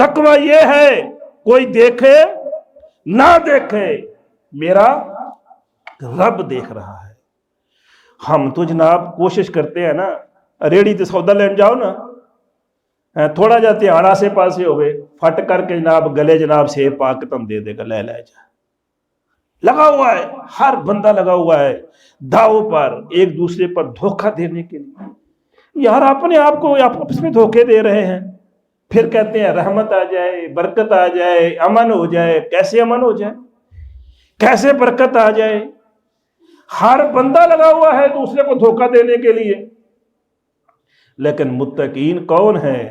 تقوی یہ ہے کوئی دیکھے نہ دیکھے میرا رب دیکھ رہا ہے۔ ہم تو جناب کوشش کرتے ہیں نا، ریڑی تے سودا لین جاؤ نا، تھوڑا جا دھیان آسے پاسے ہوئے، پھٹ کر کے جناب گلے جناب سیب پا کے تم دے دے گا، لے جا، لگا ہوا ہے، ہر بندہ لگا ہوا ہے داؤ پر ایک دوسرے پر دھوکہ دینے کے لیے۔ یار اپنے آپ کو آپس میں دھوکے دے رہے ہیں، پھر کہتے ہیں رحمت آ جائے، برکت آ جائے، امن ہو جائے۔ کیسے امن ہو جائے، کیسے برکت آ جائے؟ ہر بندہ لگا ہوا ہے دوسرے کو دھوکہ دینے کے لیے۔ لیکن متقین کون ہیں؟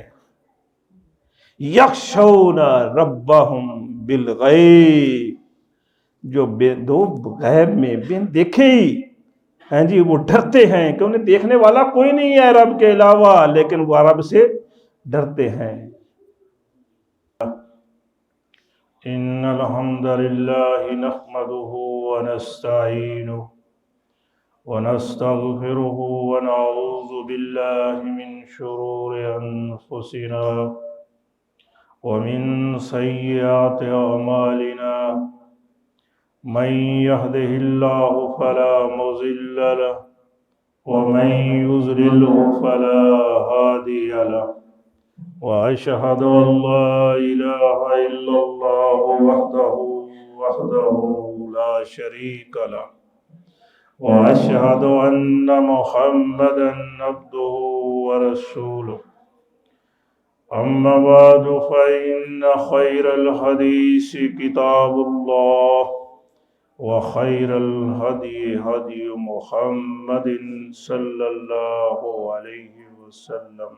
یخشون ربہم بالغیب، جو دو غیب میں بن دیکھے ہی ہیں جی، وہ ڈرتے ہیں کہ انہیں دیکھنے والا کوئی نہیں ہے رب کے علاوہ، لیکن وہ رب سے ڈرتے ہیں۔ ان الحمد للہ نحمده ونستعینہ ونستغفره ونعوذ باللہ من شرور انفسنا ومن سیئات اعمالنا، من يهده الله فلا مضل له ومن يضلل فلا هادي له، وأشهد أن لا إله إلا الله وحده لا شريك له، وأشهد أن محمدا عبده ورسوله، أما بعد فإن خير الحديث كتاب الله، وخير الهدي هدي محمد صلى الله عليه وسلم،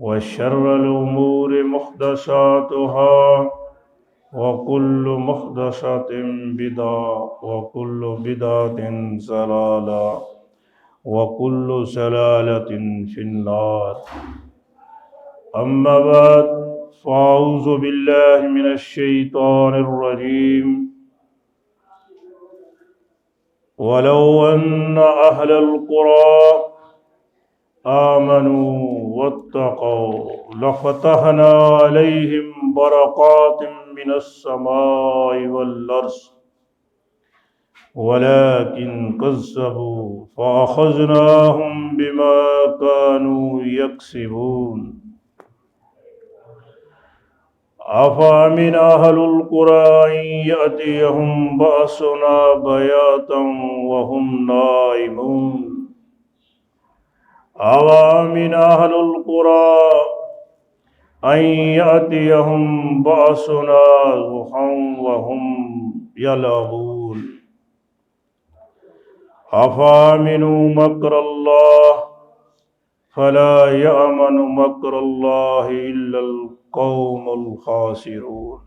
وشر الأمور محدثاتها، وكل محدثة بدعة، وكل بدعة ضلالة، وكل ضلالة في النار۔ أما بعد فأعوذ بالله من الشيطان الرجيم، ولو أن أهل القرى آمنوا واتقوا لفتحنا عليهم بركات من السماء والأرض ولكن كذبوا فأخذناهم بما كانوا يكسبون۔ أفأمن أهل القرى أن يأتيهم بأسنا بياتا وهم نائمون، أوامن أهل القرى أن يأتيهم بأسنا ضحى وهم يلعبون، أفأمنوا مكر الله فلا يأمن مكر الله إلا القوم الخاسرون۔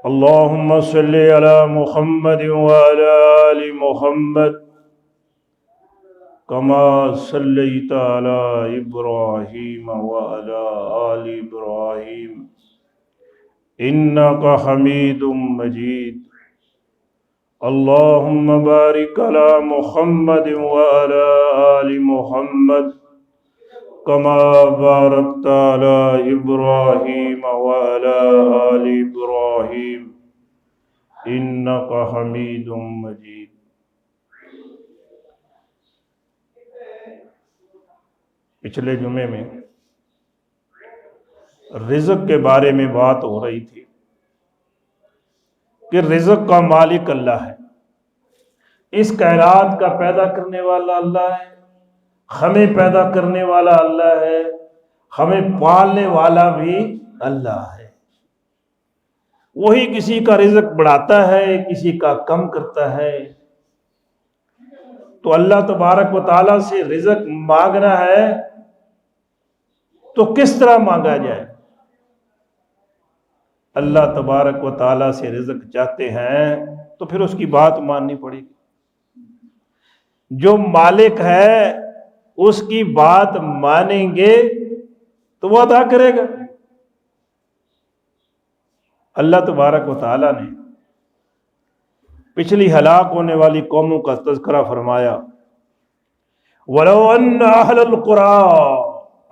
اللهم صل على محمد وعلى آل محمد كما صليت على إبراهيم وعلى آل إبراهيم إنك حميد مجيد۔ اللهم بارك على محمد وعلى آل محمد كما باركت على إبراهيم وعلى آل إبراهيم إنك حميد مجيد۔ پچھلے جمعے میں رزق کے بارے میں بات ہو رہی تھی کہ رزق کا مالک اللہ ہے، اس کائنات کا پیدا کرنے والا اللہ ہے، ہمیں پیدا کرنے والا اللہ ہے، ہمیں پالنے والا بھی اللہ ہے۔ وہی کسی کا رزق بڑھاتا ہے، کسی کا کم کرتا ہے۔ تو اللہ تبارک و تعالیٰ سے رزق مانگنا ہے تو کس طرح مانگا جائے؟ اللہ تبارک و تعالیٰ سے رزق چاہتے ہیں تو پھر اس کی بات ماننی پڑے گی۔ جو مالک ہے اس کی بات مانیں گے تو وہ عطا کرے گا۔ اللہ تبارک و تعالیٰ نے پچھلی ہلاک ہونے والی قوموں کا تذکرہ فرمایا، وَلَوْ أَنَّ أَهْلَ الْقُرَىٰ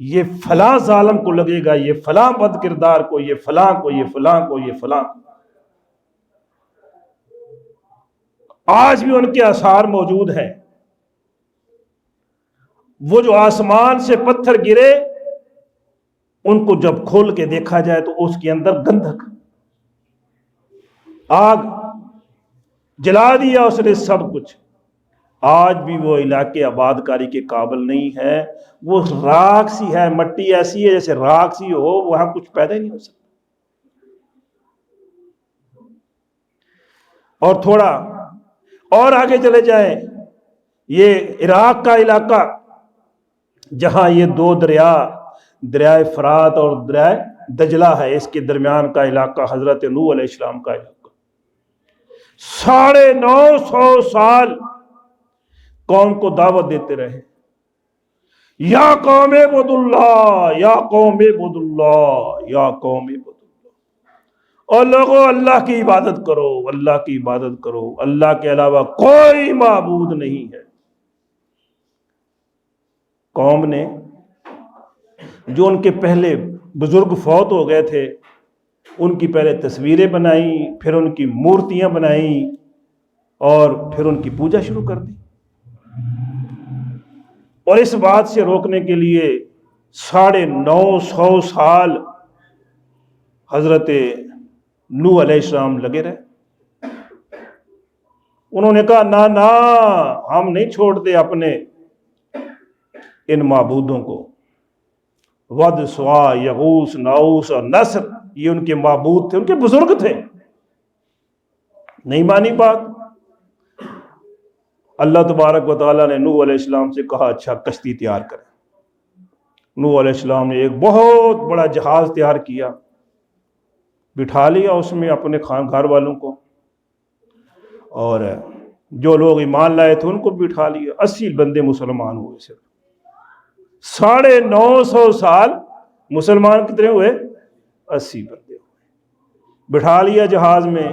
یہ فلاں ظالم کو لگے گا، یہ فلاں بد کردار کو، یہ فلاں کو، یہ فلاں کو، یہ فلاں کو۔ آج بھی ان کے آثار موجود ہیں۔ وہ جو آسمان سے پتھر گرے، ان کو جب کھول کے دیکھا جائے تو اس کے اندر گندھک، آگ جلا دیا اس نے سب کچھ۔ آج بھی وہ علاقے آباد کاری کے قابل نہیں ہے، وہ راکھ سی ہے، مٹی ایسی ہے جیسے راکھ سی ہو، وہاں کچھ پیدا ہی نہیں ہو سکتا۔ اور تھوڑا اور آگے چلے جائیں، یہ عراق کا علاقہ جہاں یہ دو دریا، دریائے فرات اور دریائے دجلہ ہے، اس کے درمیان کا علاقہ حضرت نوح علیہ السلام کا علاقہ 950 سال قوم کو دعوت دیتے رہے، یا قوم اعبدوا اللہ، یا قوم اعبدوا اللہ، یا قوم اعبدوا اللہ، اور لوگوں اللہ کی عبادت کرو، اللہ کی عبادت کرو، اللہ کے علاوہ کوئی معبود نہیں ہے۔ قوم نے جو ان کے پہلے بزرگ فوت ہو گئے تھے، ان کی پہلے تصویریں بنائیں، پھر ان کی مورتیاں بنائیں، اور پھر ان کی پوجا شروع کر دی۔ اور اس بات سے روکنے کے لیے 950 سال حضرت نوح علیہ السلام لگے رہے۔ انہوں نے کہا نہ نہ، ہم نہیں چھوڑتے اپنے ان معبودوں کو۔ ود، سوا، یغوث، نعوث اور نصر، یہ ان کے معبود تھے، ان کے بزرگ تھے۔ نہیں مانی بات۔ اللہ تبارک و تعالیٰ نے نوح علیہ السلام سے کہا اچھا کشتی تیار کریں۔ نوح علیہ السلام نے ایک بہت بڑا جہاز تیار کیا، بٹھا لیا اس میں اپنے گھر والوں کو، اور جو لوگ ایمان لائے تھے ان کو بٹھا لیا۔ 80 بندے مسلمان ہوئے صرف۔ 950 سال مسلمان کتنے ہوئے؟ 80 بندے ہوئے۔ بٹھا لیا جہاز میں،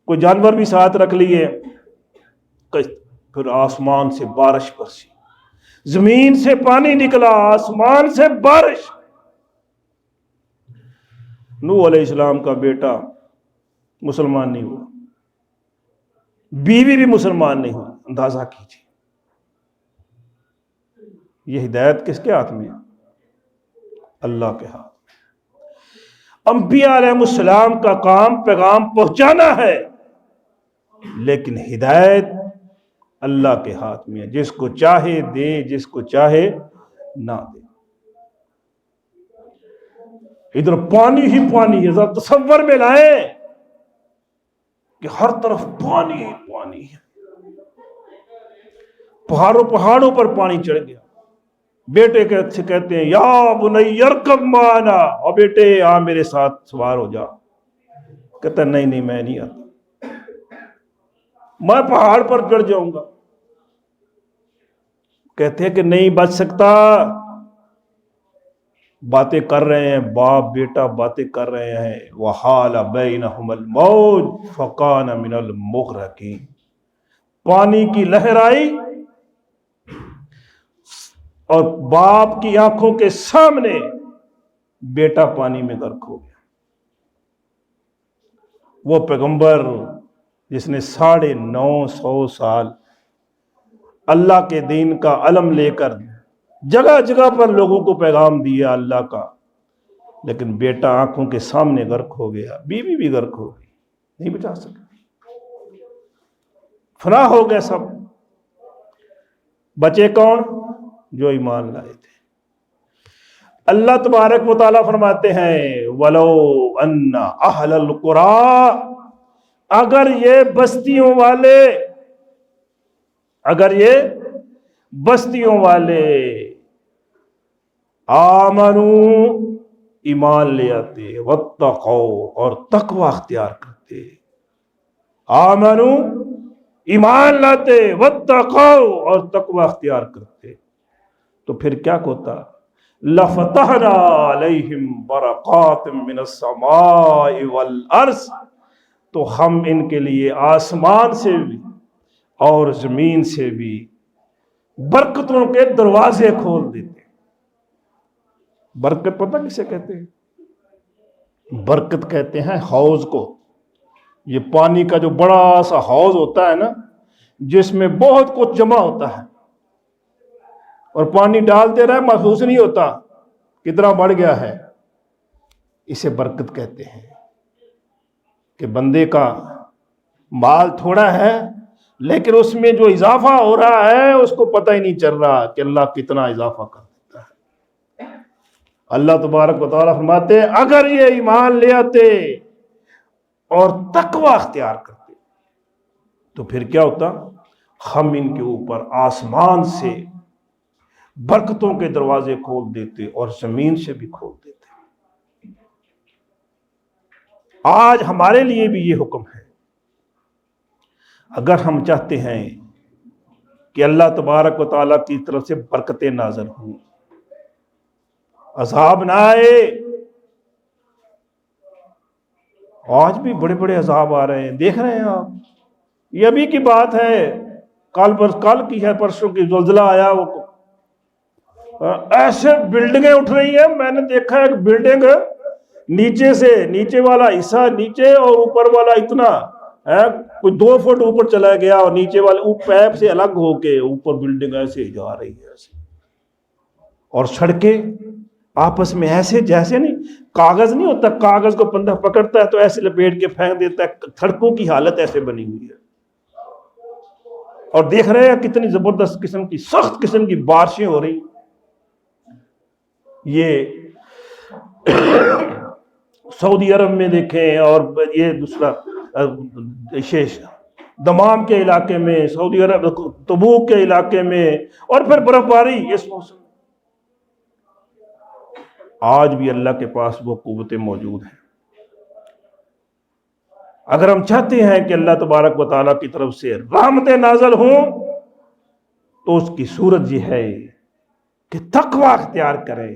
کوئی جانور بھی ساتھ رکھ لیے۔ پھر آسمان سے بارش برسی، زمین سے پانی نکلا، آسمان سے بارش۔ نوح علیہ السلام کا بیٹا مسلمان نہیں ہوا، بیوی بھی مسلمان نہیں ہوئی۔ اندازہ کیجیے یہ ہدایت کس کے ہاتھ میں ہے؟ اللہ کے ہاتھ میں۔ انبیاء علیہ السلام کا کام پیغام پہنچانا ہے، لیکن ہدایت اللہ کے ہاتھ میں ہے، جس کو چاہے دے، جس کو چاہے نہ دے۔ ادھر پانی ہی پانی ہے، ذرا تصور میں لائیں کہ ہر طرف پانی ہی پانی ہے، پہاڑوں پر پانی چڑھ گیا۔ بیٹے سے کہتے ہیں یا بنی ارکب معنا، اور بیٹے آ میرے ساتھ سوار ہو جا۔ کہتا ہے نہیں نہیں میں نہیں آتا، میں پہاڑ پر چڑھ جاؤں گا۔ کہتے ہیں کہ نہیں بچ سکتا۔ باتیں کر رہے ہیں، باپ بیٹا باتیں کر رہے ہیں۔ وحال بینہم الموج فکان من المغرقین، پانی کی لہر آئی اور باپ کی آنکھوں کے سامنے بیٹا پانی میں غرق ہو گیا۔ وہ پیغمبر جس نے 950 سال اللہ کے دین کا علم لے کر جگہ جگہ پر لوگوں کو پیغام دیا اللہ کا، لیکن بیٹا آنکھوں کے سامنے غرق ہو گیا، بیوی بھی غرق ہو گئی، نہیں بچا سکے، فنا ہو گئے سب۔ بچے کون؟ جو ایمان لائے تھے۔ اللہ تبارک و تعالیٰ فرماتے ہیں وَلَوْ أَنَّ أَهْلَ الْقُرَىٰ، اگر یہ بستیوں والے آمنوا، ایمان لے آتے، واتقوا، اور تقوی اختیار کرتے، آمنوا ایمان لاتے، واتقوا اور تقوی اختیار کرتے، تو پھر کیا ہوتا؟ لفتحنا علیہم برکات من السماء والارض، تو ہم ان کے لیے آسمان سے بھی اور زمین سے بھی برکتوں کے دروازے کھول دیتے۔ برکت پتہ کسے کہتے ہیں؟ برکت کہتے ہیں حوض کو. یہ پانی کا جو بڑا سا حوض ہوتا ہے نا، جس میں بہت کچھ جمع ہوتا ہے، اور پانی ڈالتے رہے محسوس نہیں ہوتا کتنا بڑھ گیا ہے. اسے برکت کہتے ہیں کہ بندے کا مال تھوڑا ہے لیکن اس میں جو اضافہ ہو رہا ہے اس کو پتہ ہی نہیں چل رہا کہ اللہ کتنا اضافہ کر دیتا ہے. اللہ تبارک و تعالیٰ فرماتے ہیں اگر یہ ایمان لے آتے اور تقوی اختیار کرتے تو پھر کیا ہوتا؟ ہم ان کے اوپر آسمان سے برکتوں کے دروازے کھول دیتے اور زمین سے بھی کھول دیتے. آج ہمارے لیے بھی یہ حکم ہے. اگر ہم چاہتے ہیں کہ اللہ تبارک و تعالیٰ کی طرف سے برکتیں نازل ہوں، عذاب نہ آئے. آج بھی بڑے بڑے عذاب آ رہے ہیں، دیکھ رہے ہیں آپ. یہ ابھی کی بات ہے، کل کی ہے، پرسوں کی زلزلہ آیا، وہ ایسے بلڈنگیں اٹھ رہی ہیں. میں نے دیکھا ایک بلڈنگ نیچے والا حصہ نیچے اور اوپر والا اتنا کوئی 2 فٹ اوپر چلا گیا، اور نیچے والے پیپ سے الگ ہو کے اوپر بلڈنگ ایسے جا رہی ہے ایسے. اور سڑکیں آپس میں ایسے جیسے نہیں کاغذ نہیں ہوتا، کاغذ کو بندہ پکڑتا ہے تو ایسے لپیٹ کے پھینک دیتا ہے. سڑکوں کی حالت ایسے بنی ہوئی ہے. اور دیکھ رہے ہیں کتنی زبردست قسم کی، سخت قسم کی بارشیں ہو رہی. یہ سعودی عرب میں دیکھیں، اور یہ دوسرا دمام کے علاقے میں، سعودی عرب تبوک کے علاقے میں، اور پھر برف باری اس موسم. آج بھی اللہ کے پاس وہ قوتیں موجود ہیں. اگر ہم چاہتے ہیں کہ اللہ تبارک و تعالیٰ کی طرف سے رحمتیں نازل ہوں تو اس کی صورت یہ ہے کہ تقوی اختیار کریں.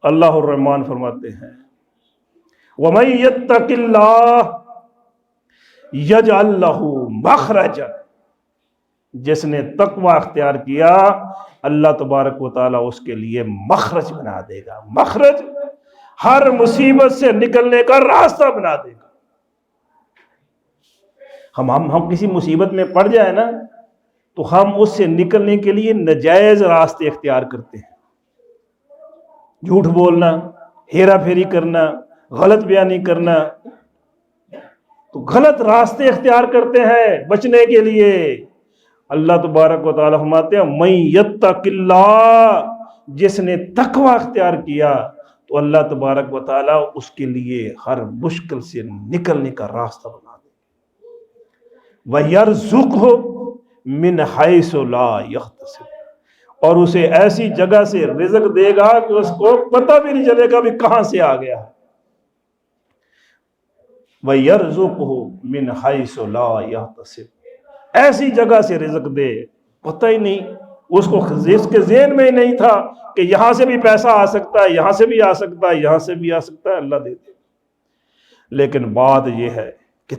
اللہ الرحمن فرماتے ہیں وَمَن يَتَّقِ اللَّهَ يَجْعَل لَّهُ مَخْرَجًا. جس نے تقوی اختیار کیا اللہ تبارک و تعالیٰ اس کے لیے مخرج بنا دے گا. مخرج ہر مصیبت سے نکلنے کا راستہ بنا دے گا. ہم کسی مصیبت میں پڑ جائے نا تو ہم اس سے نکلنے کے لیے ناجائز راستے اختیار کرتے ہیں. جھوٹ بولنا، ہیرا پھیری کرنا، غلط بیانی کرنا، تو غلط راستے اختیار کرتے ہیں بچنے کے لیے. اللہ تبارک و تعالیٰ فرماتے ہیں مَن یتق اللہ، جس نے تقوی اختیار کیا تو اللہ تبارک و تعالیٰ اس کے لیے ہر مشکل سے نکلنے کا راستہ بنا دے. وَيَرْزُقْهُ مِنْ حَيْثُ لَا يَحْتَسِبُ، اور اسے ایسی جگہ سے رزق دے گا کہ اس کو پتہ بھی نہیں چلے گا بھی کہاں سے آ گیا. وَيَرْزُقْهُ مِنْ حَيْثُ لَا يَحْتَسِبُ، ایسی جگہ سے رزق دے پتہ ہی نہیں، اس کو اس کے ذہن میں ہی نہیں تھا کہ یہاں سے بھی پیسہ آ سکتا ہے، یہاں سے بھی آ سکتا ہے، یہاں سے بھی آ سکتا ہے، اللہ دیتے. لیکن بات یہ ہے کہ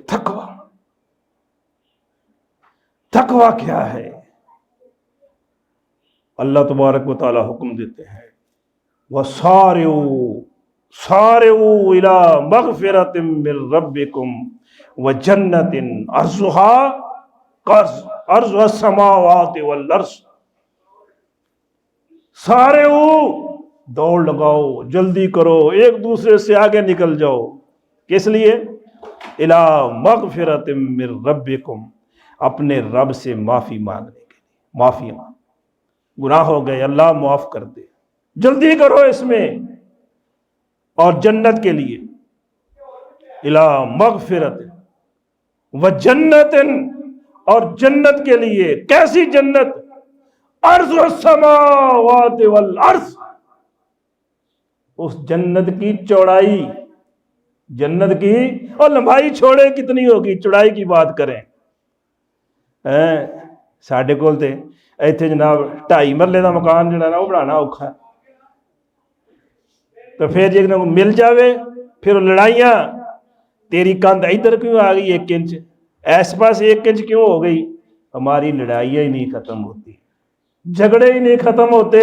تقوی کیا ہے؟ اللہ تبارک و تعالیٰ حکم دیتے ہیں وَسَارِعُوا إِلَى مَغْفِرَةٍ مِّن رَبِّكُمْ وَجَنَّةٍ عَرْضُهَا السَّمَاوَاتُ وَالْأَرْضُ. سارعوا، دوڑ لگاؤ، جلدی کرو، ایک دوسرے سے آگے نکل جاؤ. کس لیے؟ إِلَى مَغْفِرَةٍ مِّن رَبِّكُمْ، اپنے رب سے معافی مانگنے کے لیے. معافی مانگ، گناہ ہو گئے اللہ معاف کر دے، جلدی کرو اس میں. اور جنت کے لیے الى مغفرت وجنت، اور جنت کے لیے کیسی جنت؟ عرض السماوات والارض، اس جنت کی چوڑائی، جنت کی، اور لمبائی چھوڑے کتنی ہوگی، چوڑائی کی بات کریں. ساڈے کول تے ایتھے جناب 2.5 مرلے دا مکان جڑا نا وہ بنانا اوکھا ہے. تو پھر جی مل جاوے پھر لڑائیاں، تیری کندھ ادھر کیوں آ گئی 1 انچ، ایس پاس 1 انچ کیوں ہو گئی. ہماری لڑائیاں ہی نہیں ختم ہوتی، جھگڑے ہی نہیں ختم ہوتے.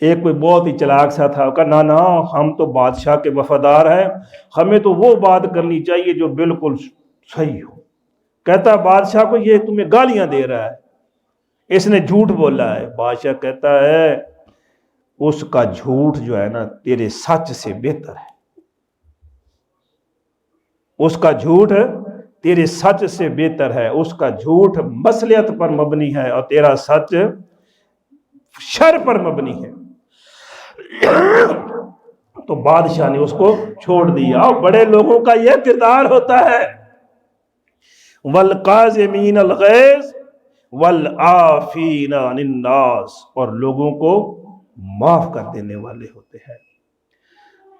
ایک کوئی بہت ہی چلاک سا تھا، کہا نا نا ہم تو بادشاہ کے وفادار ہیں، ہمیں تو وہ بات کرنی چاہیے جو بالکل صحیح ہو۔ کہتا بادشاہ کو یہ تمہیں گالیاں دے رہا ہے، اس نے جھوٹ بولا ہے۔ بادشاہ کہتا ہے اس کا جھوٹ جو ہے نا تیرے سچ سے بہتر ہے، اس کا جھوٹ تیرے سچ سے بہتر ہے، اس کا جھوٹ مصلحت پر مبنی ہے اور تیرا سچ شر پر مبنی ہے۔ تو بادشاہ نے اس کو چھوڑ دیا۔ اور بڑے لوگوں کا یہ کردار ہوتا ہے، والقاظمین الغیظ والعافین عن الناس، اور لوگوں کو معاف کر دینے والے ہوتے ہیں۔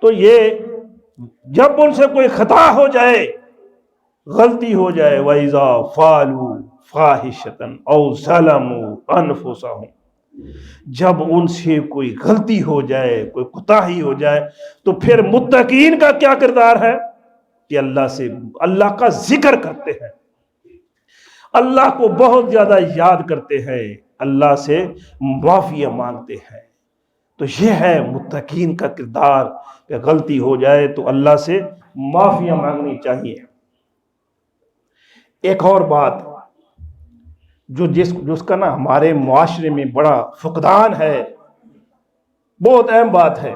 تو یہ جب ان سے کوئی خطا ہو جائے، غلطی ہو جائے، وَإِذَا فَعَلُوا فَاحِشَةً أَوْ ظَلَمُوا أَنفُسَهُمْ، جب ان سے کوئی غلطی ہو جائے، کوئی کوتاہی ہو جائے، تو پھر متقین کا کیا کردار ہے کہ اللہ کا ذکر کرتے ہیں، اللہ کو بہت زیادہ یاد کرتے ہیں، اللہ سے معافی مانگتے ہیں۔ تو یہ ہے متقین کا کردار کہ غلطی ہو جائے تو اللہ سے معافی مانگنی چاہیے۔ ایک اور بات جس کا نا ہمارے معاشرے میں بڑا فقدان ہے، بہت اہم بات ہے،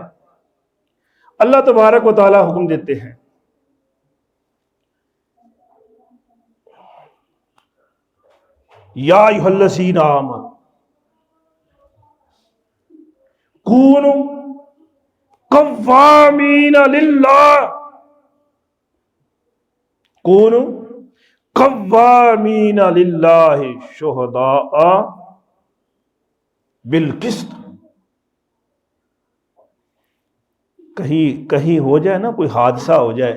اللہ تبارک و تعالی حکم دیتے ہیں یا ایھا الذین آمنوا کونوا قوامین للہ، کونوا قوامین للہ شہداء بالقسط۔ کہیں ہو جائے نا، کوئی حادثہ ہو جائے،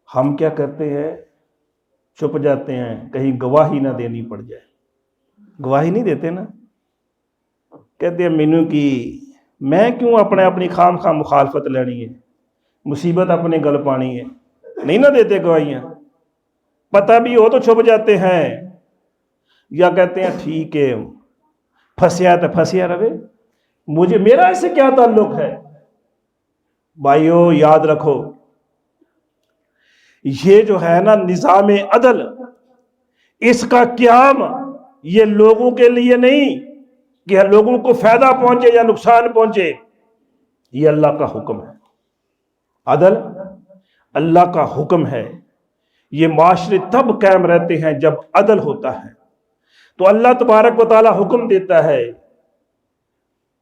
ہم کیا کرتے ہیں، چھپ جاتے ہیں، کہیں گواہی نہ دینی پڑ جائے، گواہی نہیں دیتے نا، کہتے ہیں مینوں کی، میں کیوں اپنی خام خواہ مخالفت لینی ہے، مصیبت اپنے گل پانی ہے، نہیں نہ دیتے گواہیاں، پتہ بھی ہو تو چھپ جاتے ہیں، یا کہتے ہیں ٹھیک ہے پھنسیا تو پھنسیا رہے، میرا اس سے کیا تعلق ہے۔ بھائیو یاد رکھو، یہ جو ہے نا نظام عدل، اس کا قیام یہ لوگوں کے لیے نہیں کہ لوگوں کو فائدہ پہنچے یا نقصان پہنچے، یہ اللہ کا حکم ہے۔ عدل اللہ کا حکم ہے، یہ معاشرے تب قائم رہتے ہیں جب عدل ہوتا ہے۔ تو اللہ تبارک و تعالی حکم دیتا ہے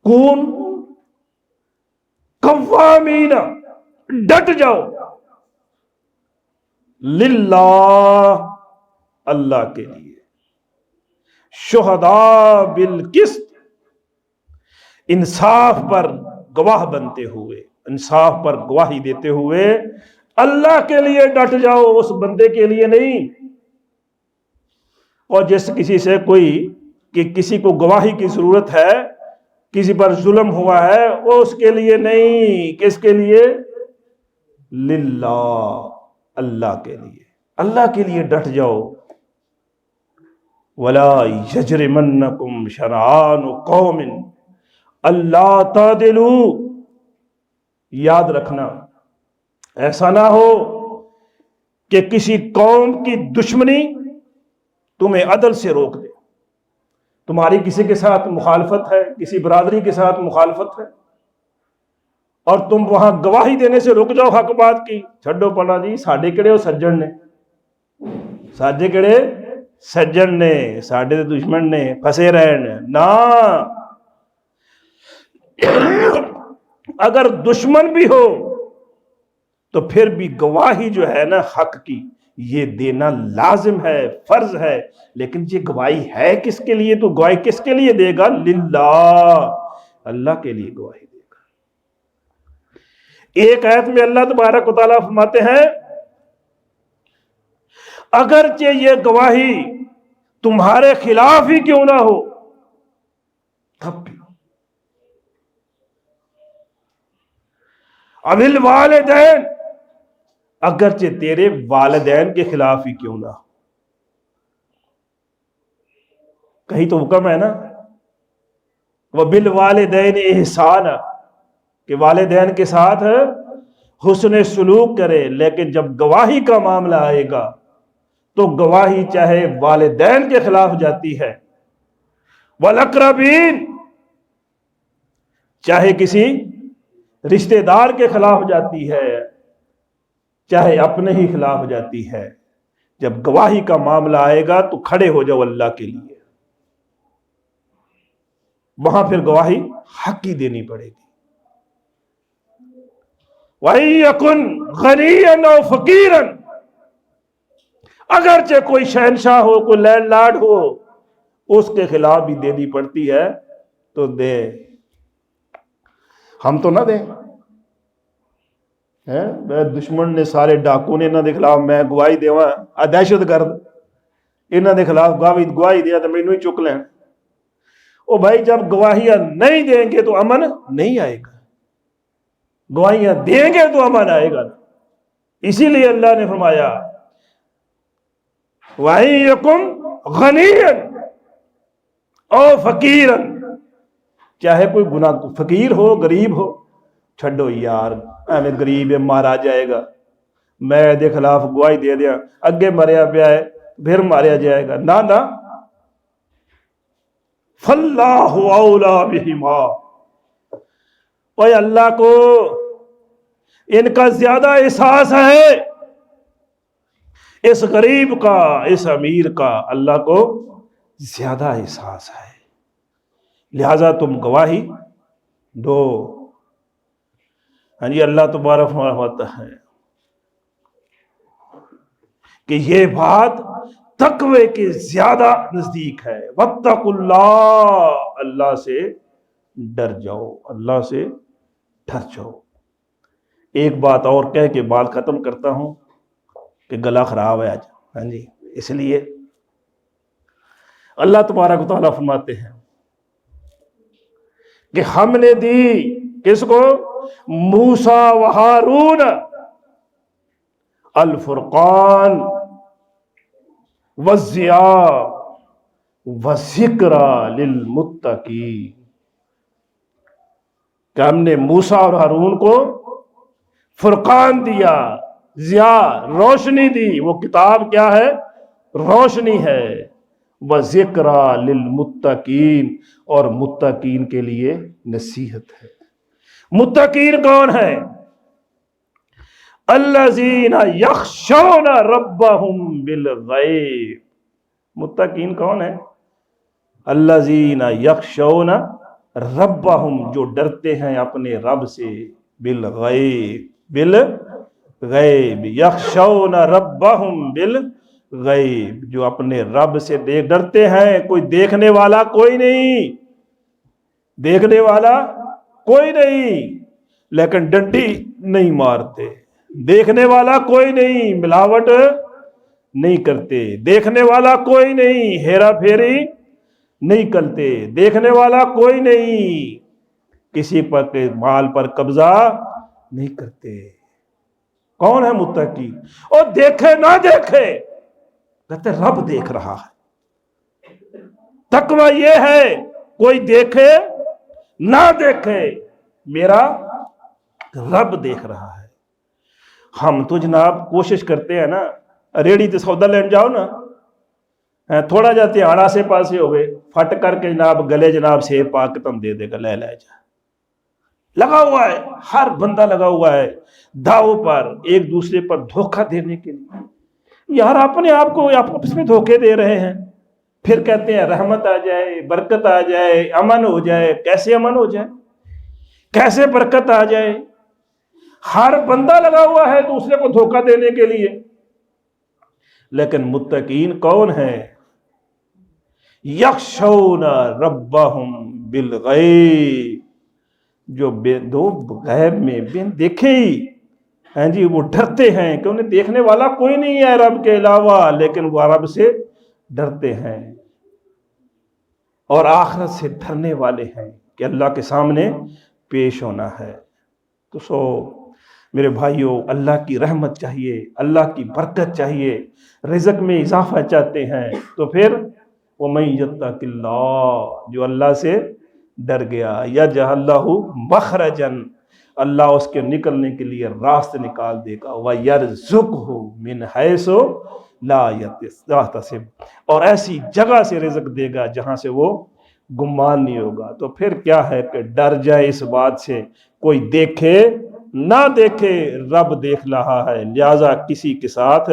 کون قوامین، ڈٹ جاؤ، للہ، اللہ کے لیے، شہداء بالقسط، انصاف پر گواہ بنتے ہوئے، انصاف پر گواہی دیتے ہوئے اللہ کے لیے ڈٹ جاؤ، اس بندے کے لیے نہیں۔ اور کسی کو گواہی کی ضرورت ہے، کسی پر ظلم ہوا ہے، وہ اس کے لیے نہیں، کس کے لیے، للہ، اللہ کے لیے، اللہ کے لیے ڈٹ جاؤ۔ وَلَا يَجْرِمَنَّكُمْ شَنَآنُ قَوْمٍ أَلَّا تَعْدِلُوا، یاد رکھنا ایسا نہ ہو کہ کسی قوم کی دشمنی تمہیں عدل سے روک دے، تمہاری کسی کے ساتھ مخالفت ہے، کسی برادری کے ساتھ مخالفت ہے، اور تم وہاں گواہی دینے سے رک جاؤ حق بات کی، چھڈو پڑا جی، ساڈے کہڑے وہ سجن نے، ساڈے کہڑے سجن نے، ساڈے دشمن نے، پھنسے رہن نا۔ اگر دشمن بھی ہو تو پھر بھی گواہی جو ہے نا حق کی، یہ دینا لازم ہے، فرض ہے، لیکن یہ گواہی ہے کس کے لیے، تو گواہی کس کے لیے دے گا، للہ، اللہ کے لیے گواہی دے گا۔ ایک آیت میں اللہ تبارک و تعالیٰ فرماتے ہیں اگرچہ یہ گواہی تمہارے خلاف ہی کیوں نہ ہو، تب بھی اول والدین، اگرچہ تیرے والدین کے خلاف ہی کیوں نہ ہو، کہیں تو حکم ہے نا، وبالوالدین احسانا، کہ والدین کے ساتھ حسن سلوک کرے، لیکن جب گواہی کا معاملہ آئے گا تو گواہی چاہے والدین کے خلاف جاتی ہے، والاقربین، چاہے کسی رشتہ دار کے خلاف جاتی ہے، چاہے اپنے ہی خلاف جاتی ہے، جب گواہی کا معاملہ آئے گا تو کھڑے ہو جاؤ اللہ کے لیے، وہاں پھر گواہی حق کی دینی پڑے گی۔ وَإِن يَكُنْ غَنِيًّا أَوْ فَقِيرًا، اگرچہ کوئی شہنشاہ ہو، کوئی لینڈ لارڈ ہو، اس کے خلاف بھی دینی پڑتی ہے تو دے، ہم تو نہ دیں۔ میں دشمن نے سارے ڈاکو نے انہوں دے خلاف میں گواہی دیواں، دہشت گرد انہوں دے خلاف گواہی دیا تو مینوں ہی چک لین۔ او بھائی جب گواہیاں نہیں دیں گے تو امن نہیں آئے گا، گواہیاں دیں گے تو امن آئے گا۔ اسی لیے اللہ نے فرمایا وَإِن يَكُنْ غَنِيًّا أَوْ فَقِيرًا، چاہے کوئی گناہ فقیر ہو، غریب ہو، چھڈو یار ایویں غریب ہے مارا جائے گا، میں دے خلاف گواہی دے دیا، اگے مریا پیا ہے پھر ماریا جائے گا، نہ نہ، فَاللَّهُ أَوْلَىٰ بِهِمَا، اوے اللہ کو ان کا زیادہ احساس ہے، اس غریب کا، اس امیر کا اللہ کو زیادہ احساس ہے، لہذا تم گواہی دو۔ ہاں جی، اللہ تبارک فرماتا ہے کہ یہ بات تقوی کے زیادہ نزدیک ہے، واتقوا اللہ، اللہ سے ڈر جاؤ، اللہ سے ڈر جاؤ۔ ایک بات اور کہہ کے بات ختم کرتا ہوں کہ گلا خراب ہے آج، ہاں جی، اس لیے اللہ تبارک و تعالیٰ فرماتے ہیں کہ ہم نے دی کس کو؟ موسیٰ و ہارون الفرقان والضیاء وذکریٰ للمتقین، کہ ہم نے موسیٰ اور ہارون کو فرقان دیا، ضیاء روشنی دی، وہ کتاب کیا ہے؟ روشنی ہے، وذکریٰ للمتقین، اور متقین کے لیے نصیحت ہے۔ متقین کون ہے؟ الذین یخشون ربہم بالغیب، متقین کون ہے؟ الذین یخشون ربہم، جو ڈرتے ہیں اپنے رب سے، بالغیب، بالغیب، یخشون ربہم بالغیب، جو اپنے رب سے ڈرتے ہیں۔ کوئی دیکھنے والا کوئی نہیں، دیکھنے والا کوئی نہیں، لیکن ڈنڈی نہیں مارتے، دیکھنے والا کوئی نہیں، ملاوٹ نہیں کرتے، دیکھنے والا کوئی نہیں، ہیرا پھیری نہیں کرتے، دیکھنے والا کوئی نہیں، کسی پر کے مال پر قبضہ نہیں کرتے۔ کون ہے متقی؟ اور دیکھے نہ دیکھے، کہتے رب دیکھ رہا ہے۔ تقوی یہ ہے کوئی دیکھے نہ دیکھے، میرا رب دیکھ رہا ہے۔ ہم تو جناب کوشش کرتے ہیں نا، ریڑی تے سودا لین جاؤ نا، تھوڑا جا دھیان آسے پاسے ہوئے، پھٹ کر کے جناب گلے جناب سیب پا کے تم دے دے گا، لے جا، لگا ہوا ہے، ہر بندہ لگا ہوا ہے داؤ پر، ایک دوسرے پر دھوکہ دینے کے لیے۔ یار اپنے آپ کو آپس میں دھوکے دے رہے ہیں، پھر کہتے ہیں رحمت آ جائے، برکت آ جائے، امن ہو جائے۔ کیسے امن ہو جائے؟ کیسے برکت آ جائے؟ ہر بندہ لگا ہوا ہے دوسرے کو دھوکہ دینے کے لیے۔ لیکن متقین کون ہے؟ یخشون ربہم بالغیب، جو دو غیب میں بن دیکھے ہی ہیں جی، وہ ڈرتے ہیں کہ انہیں دیکھنے والا کوئی نہیں ہے رب کے علاوہ، لیکن وہ رب سے ڈرتے ہیں اور آخرت سے ڈرنے والے ہیں کہ اللہ کے سامنے پیش ہونا ہے۔ تو سو میرے بھائیوں، اللہ کی رحمت چاہیے، اللہ کی برکت چاہیے، رزق میں اضافہ چاہتے ہیں تو پھر وَمَن يَتَّقِ اللَّهَ، جو اللہ سے ڈر گیا، یجعل لہ مخرجن، اللہ اس کے نکلنے کے لیے راست نکال دے گا، وَيَرْزُقْهُ مِنْ حَيْثُ لَا يَحْتَسِبُ، اور ایسی جگہ سے رزق دے گا جہاں سے وہ گمان نہیں ہوگا۔ تو پھر کیا ہے کہ ڈر جائے اس بات سے، کوئی دیکھے نہ دیکھے رب دیکھ رہا ہے، لہذا کسی کے ساتھ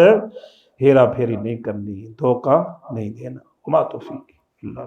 ہیرا پھیری نہیں کرنی، دھوکہ نہیں دینا۔ وما توفیق اللہ